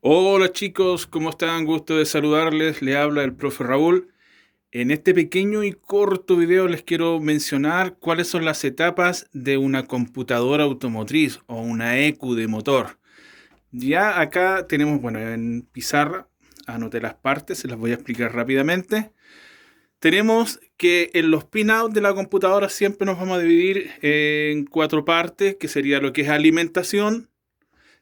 Hola chicos, ¿cómo están? Gusto de saludarles. Le habla el profe Raúl. En este pequeño y corto video les quiero mencionar cuáles son las etapas de una computadora automotriz o una EQ de motor. Ya acá tenemos, bueno, en pizarra, anoté las partes, se las voy a explicar rápidamente. Tenemos que en los pinouts de la computadora siempre nos vamos a dividir en cuatro partes, que sería lo que es alimentación.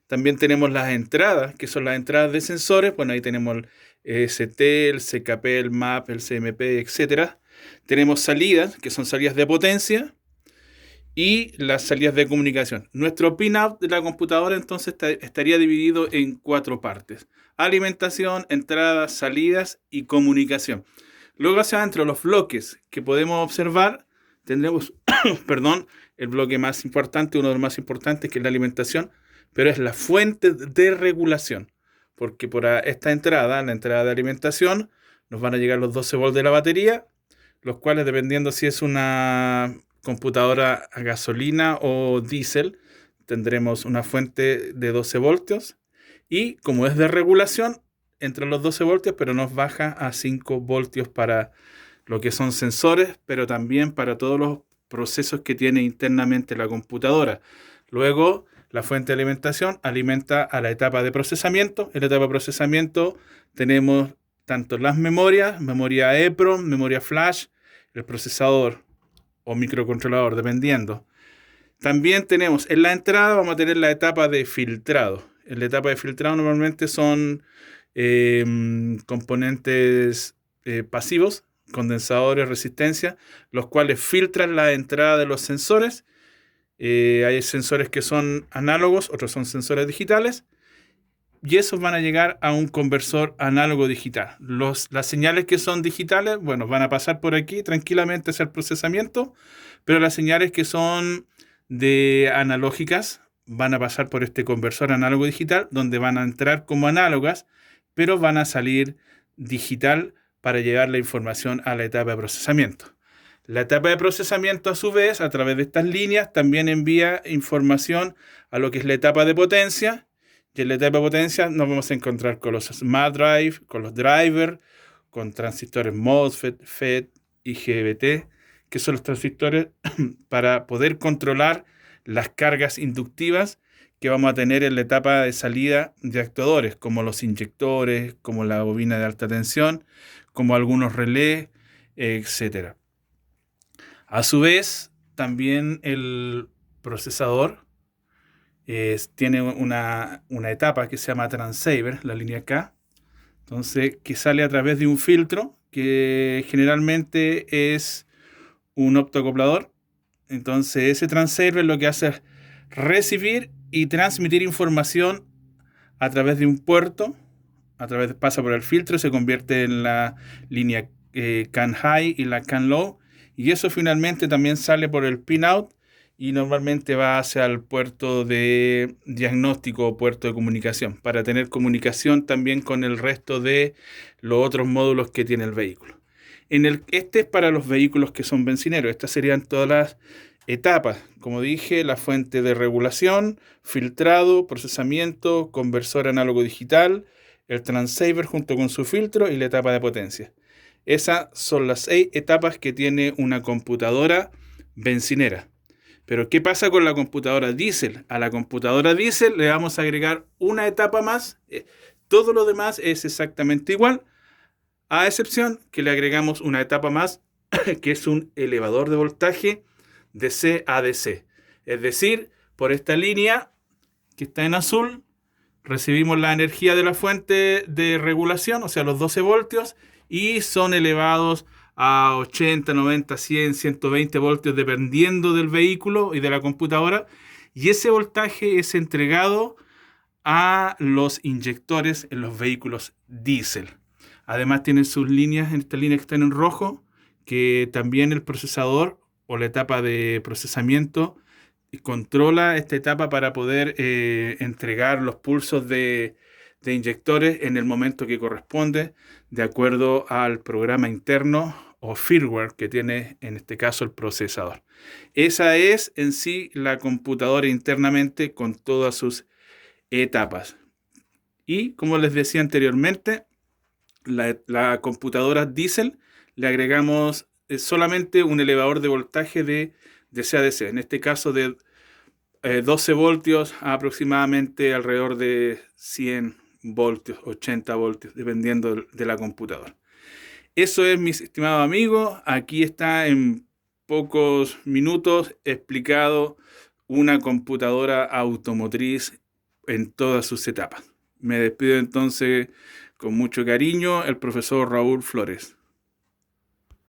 También tenemos las entradas, que son las entradas de sensores. Bueno, ahí tenemos el ST, el CKP, el MAP, el CMP, etcétera. Tenemos salidas, que son salidas de potencia, y las salidas de comunicación. Nuestro pinout de la computadora entonces estaría dividido en cuatro partes: alimentación, entradas, salidas y comunicación. Luego hacia adentro, los bloques que podemos observar, tendremos, perdón, el bloque más importante, uno de los más importantes, que es la alimentación, pero es la fuente de regulación, porque por esta entrada, la entrada de alimentación, nos van a llegar los 12 volts de la batería, los cuales, dependiendo si es una computadora a gasolina o diésel, tendremos una fuente de 12 voltios, y como es de regulación, entre los 12 voltios, pero nos baja a 5 voltios para lo que son sensores, pero también para todos los procesos que tiene internamente la computadora. Luego, la fuente de alimentación alimenta a la etapa de procesamiento. En la etapa de procesamiento tenemos tanto las memorias, memoria EEPROM, memoria flash, el procesador o microcontrolador, dependiendo. También tenemos en la entrada, vamos a tener la etapa de filtrado. En la etapa de filtrado normalmente son eh, componentes pasivos, condensadores, resistencia, los cuales filtran la entrada de los sensores. Hay sensores que son análogos, otros son sensores digitales, y esos van a llegar a un conversor análogo digital. Las señales que son digitales, bueno, van a pasar por aquí tranquilamente hacia el procesamiento, pero las señales que son de analógicas van a pasar por este conversor análogo digital, donde van a entrar como análogas, pero van a salir digital para llevar la información a la etapa de procesamiento. La etapa de procesamiento, a su vez, a través de estas líneas, también envía información a lo que es la etapa de potencia. Y en la etapa de potencia nos vamos a encontrar con los smart drive, con los drivers, con transistores MOSFET, FET y GBT, que son los transistores para poder controlar las cargas inductivas que vamos a tener en la etapa de salida de actuadores, como los inyectores, como la bobina de alta tensión, como algunos relés, etcétera. A su vez, también el procesador tiene una etapa que se llama transceiver, la línea K, entonces, que sale a través de un filtro que generalmente es un optoacoplador. Entonces, ese transceiver lo que hace es recibir y transmitir información a través de un puerto, pasa por el filtro, se convierte en la línea CAN High y la CAN Low, y eso finalmente también sale por el pinout y normalmente va hacia el puerto de diagnóstico o puerto de comunicación, para tener comunicación también con el resto de los otros módulos que tiene el vehículo. Este es para los vehículos que son bencineros. Estas serían todas las etapas. Como dije, la fuente de regulación, filtrado, procesamiento, conversor análogo digital, el transceiver junto con su filtro y la etapa de potencia. Esas son las 6 etapas que tiene una computadora bencinera. Pero ¿qué pasa con la computadora diésel? A la computadora diésel le vamos a agregar una etapa más. Todo lo demás es exactamente igual, a excepción que le agregamos una etapa más, que es un elevador de voltaje de C a DC. Es decir, por esta línea que está en azul, recibimos la energía de la fuente de regulación, o sea, los 12 voltios, y son elevados a 80, 90, 100, 120 voltios, dependiendo del vehículo y de la computadora. Y ese voltaje es entregado a los inyectores en los vehículos diésel. Además tienen sus líneas, estas líneas que están en rojo, que también el procesador o la etapa de procesamiento controla esta etapa para poder entregar los pulsos de inyectores en el momento que corresponde, de acuerdo al programa interno o firmware que tiene en este caso el procesador. Esa es en sí la computadora internamente con todas sus etapas. Y como les decía anteriormente, la computadora diésel le agregamos solamente un elevador de voltaje de DC a DC, en este caso de 12 voltios a aproximadamente alrededor de 100 voltios, 80 voltios, dependiendo de la computadora. Eso es, mis estimados amigos. Aquí está en pocos minutos explicado una computadora automotriz en todas sus etapas. Me despido entonces con mucho cariño, el profesor Raúl Flores.